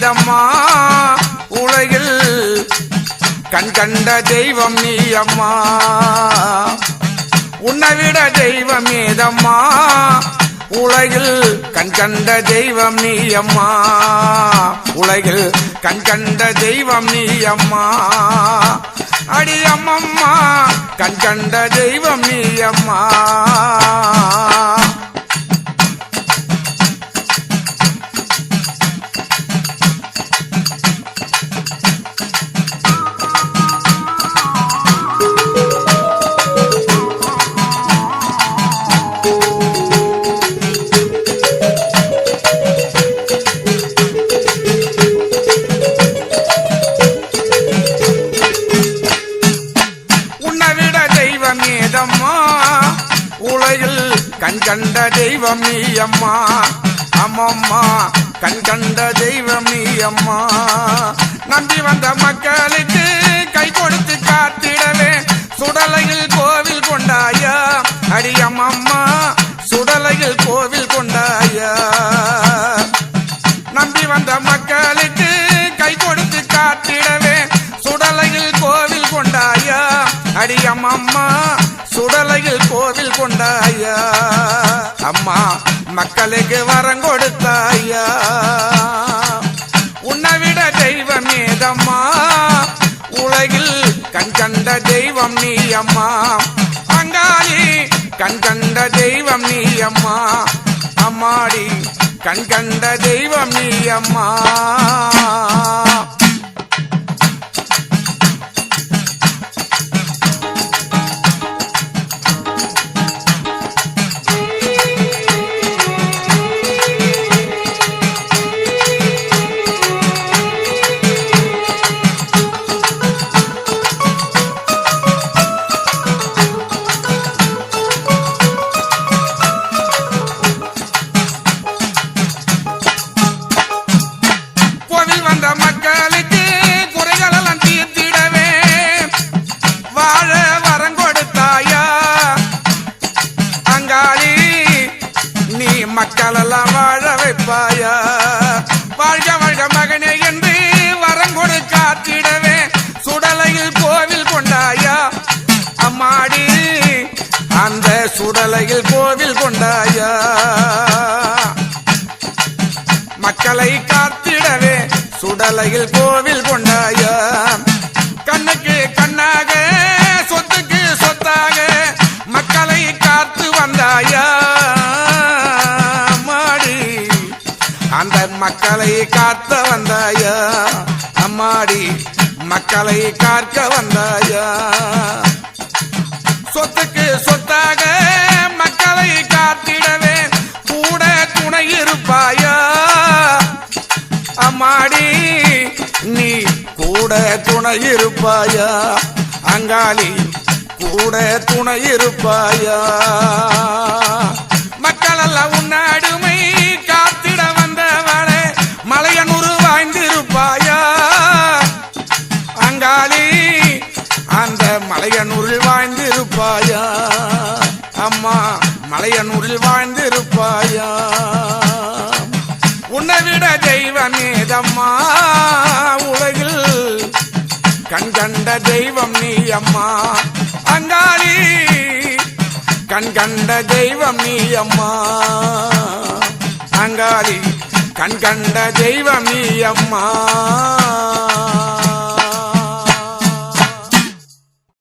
ஏதம்மா உலகில் கண் கண்ட தெய்வம் நீ அம்மா உன்னைவிட தெய்வம் ஏதம்மா உலகில் கண் கண்ட தெய்வம் நீ அம்மா உலகில் கண் கண்ட தெய்வம் நீ அம்மா அடி அம்மம்மா கண் கண்ட தெய்வம் நீ அம்மா உலகில் கண் கண்ட தெய்வம் நீ அம்மா அம்மம்மா கண் கண்ட தெய்வம் நீ அம்மா நம்பி வந்த மக்களுக்கு கை கொடுத்து காத்திடவே சுடலையில் கோவில் கொண்டாயா அடி அம்மம்மா சுடலையில் கோவில் கொண்டாயா நம்பி வந்த மக்களுக்கு கை கொடுத்து காத்திடவே சுடலையில் கோவில் கொண்டாயா அடி அம்மம்மா சுடலையில் கோவில் கொண்டாயா அம்மா மக்களுக்கு வரம் கொடுத்தாயா உன்னைவிட தெய்வம் ஏதம்மா உலகில் கண் கண்ட தெய்வம் நீ அம்மா அங்காளி கண் கண்ட தெய்வம் நீ அம்மா அம்மாடி கண் கண்ட தெய்வம் நீ அம்மா மக்களுக்கு குறைகளெல்லாம் தீர்த்திடவே வாழ வரம் கொடுத்தாயா அங்காளி நீ மக்களெல்லாம் வாழ வைப்பாயா வாழ்க வாழ்க மகனே என்று வரம் கொடு காத்திடவே சுடலையில் கோவில் கொண்டாயா அம்மாடி அந்த சுடலையில் கோவில் கொண்டாயா மக்களை காத்திடவே சுடலையில் கோவில் கொண்டாயா கண்ணுக்கு கண்ணாக சொத்துக்கு சொத்தாக மக்களை காத்து வந்தாயா அம்மாடி அந்த மக்களை காத்த வந்தாயா அம்மாடி மக்களை காக்க வந்தாயா சொத்துக்கு சொத்தாக மக்களை காத்திடவே கூட துணை இருப்பாயா அம்மாடி நீ கூட துணை இருப்பாயா அங்காளி கூட துணை இருப்பாயா மக்களெல்லாம் உன்னாடுமை காத்திட வந்தவளே மலையனூர் வாழ்ந்திருப்பாயா அங்காளி அந்த மலையனூரில் வாழ்ந்திருப்பாயா அம்மா மலையனூரில் வாழ்ந்திருப்பாயா உன்னைவிட தெய்வம் ஏதம்மா உலகில் கண் கண்ட தெய்வம் நீ அம்மா அங்காளி கண் கண்ட தெய்வம் நீ அம்மா அங்காளி கண் கண்ட தெய்வம் நீ அம்மா